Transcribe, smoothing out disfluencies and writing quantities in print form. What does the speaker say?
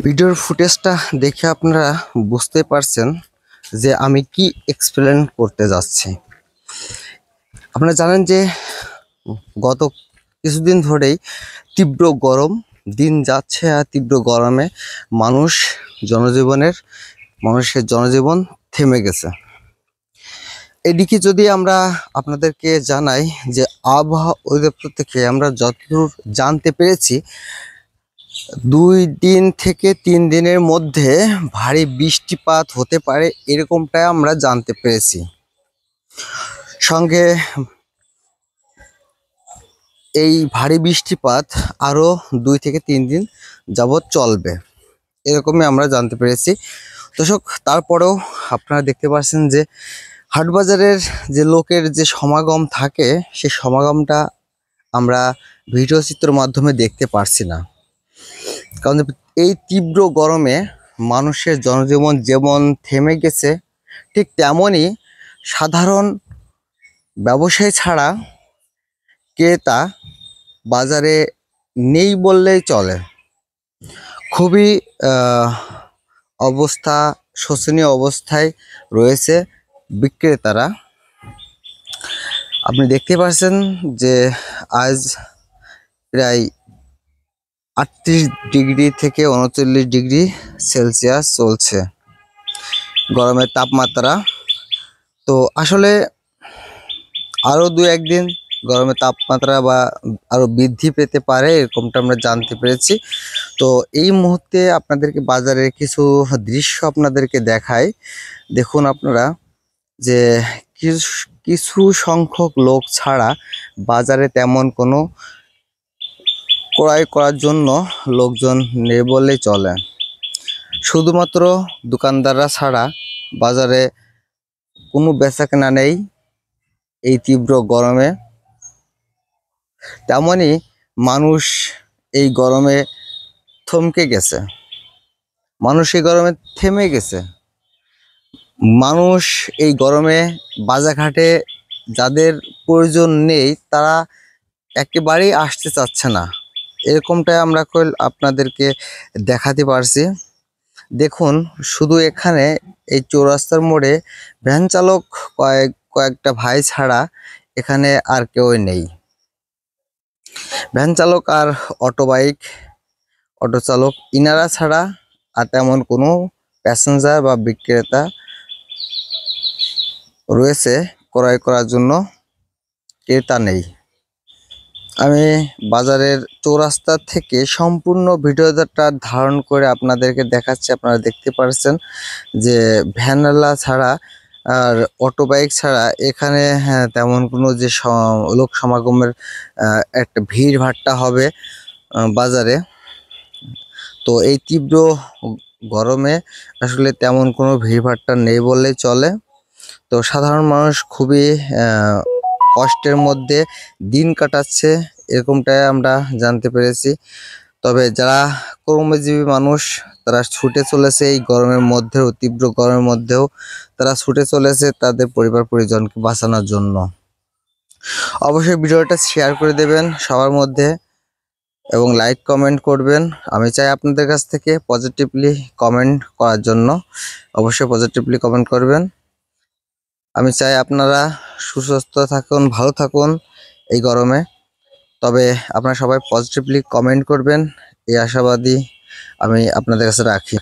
ভিডিওর ফুটেজটা দেখে আপনারা বুঝতে পারছেন যে আমি কি এক্সপ্লেন করতে যাচ্ছি। আপনারা জানেন যে গত কিছুদিন ধরেই তীব্র গরম দিন যাচ্ছে, আর তীব্র গরমে মানুষের জনজীবন থেমে গেছে। এদিকে যদি আমরা আপনাদেরকে জানাই যে আবহাওয়া অধিদপ্তর থেকে আমরা যতদূর জানতে পেরেছি, 2 দিন থেকে 3 দিনের মধ্যে ভারী বৃষ্টিপাত হতে পারে, এরকমটাই আমরা জানতে পেরেছি। সঙ্গে এই ভারী বৃষ্টিপাত আরও 2 থেকে 3 দিন যাবৎ চলবে, এরকমই আমরা জানতে পেরেছি। দর্শক, তারপরেও আপনারা দেখতে পাচ্ছেন যে হাটবাজারের যে লোকের যে সমাগম থাকে, সেই সমাগমটা আমরা ভিডিও চিত্রের মাধ্যমে দেখতে পারছি না। কারণ এই তীব্র গরমে মানুষের জনজীবন যেমন থেমে গেছে, ঠিক তেমনই সাধারণ ব্যবসায়ী ছাড়া ক্রেতা বাজারে নেই বললেই চলে। খুবই শোচনীয় অবস্থায় রয়েছে বিক্রেতারা। আপনি দেখতে পাচ্ছেন যে আজ প্রায় 38 ডিগ্রি থেকে 39 ডিগ্রি সেলসিয়াস চলছে গরমের তাপমাত্রা। তো আসলে আরও 2-1 দিন গরমের তাপমাত্রা বা আরও বৃদ্ধি পেতে পারে, এরকমটা আমরা জানতে পেরেছি। তো এই মুহূর্তে আপনাদেরকে বাজারের কিছু দৃশ্য আপনাদেরকে দেখাই। দেখুন আপনারা যে কিছু সংখ্যক লোক ছাড়া বাজারে তেমন কোনো ক্রয় করার জন্য লোকজন নেই বললেই চলে। শুধুমাত্র দোকানদাররা ছাড়া বাজারে কোনো বেচাকেনা নেই এই তীব্র গরমে। তেমনই মানুষ এই গরমে থমকে গেছে, মানুষ এই গরমে থেমে গেছে। মানুষ এই গরমে বাজারঘাটে যাদের প্রয়োজন নেই তারা একেবারেই আসতে চাচ্ছে না, এরকমটাই আমরা আপনাদেরকে দেখাতে পারছি। দেখুন, শুধু এখানে এই চৌরাস্তার মোড়ে ভ্যান চালক কয়েকটা ভাই ছাড়া এখানে আর কেউই নেই। ভ্যান চালক আর অটো চালক ইনারা ছাড়া আর তেমন কোনো প্যাসেঞ্জার বা বিক্রেতা রয়েছে ক্রয় করার জন্য, ক্রেতা নেই। আমি বাজারের চৌরাস্তা থেকে সম্পূর্ণ ভিডিওটা ধারণ করে আপনাদেরকে দেখাচ্ছি। আপনারা দেখতে পাচ্ছেন যে ভ্যানওয়ালা ছাড়া আর অটো বাইক ছাড়া এখানে তেমন কোনো যে লোক সমাগমের একটা ভিড় ভাট্টা হবে বাজারে। তো এই তীব্র গরমে আসলে তেমন কোনো ভিড় ভাট্টা নেই বললেই চলে। তো সাধারণ মানুষ খুবই কষ্টের মধ্যে দিন কাটাচ্ছে, এরকমটাই আমরা জানতে পেরেছি। তবে যারা কর্মজীবী মানুষ তারা ছুটে চলেছে এই গরমের মধ্যেও, তীব্র গরমের মধ্যেও তারা ছুটে চলেছে তাদের পরিবার পরিজনকে বাঁচানোর জন্য। অবশ্যই ভিডিওটা শেয়ার করে দেবেন সবার মধ্যে এবং লাইক কমেন্ট করবেন। আমি চাই আপনাদের কাছ থেকে পজিটিভলি কমেন্ট করার জন্য, অবশ্যই পজিটিভলি কমেন্ট করবেন। আমি চাই আপনারা সুস্থ থাকুন, ভালো থাকুন এই গরমে। তবে আপনারা সবাই পজিটিভলি কমেন্ট করবেন, এই আশাবাদী আমি আপনাদের কাছে রাখি।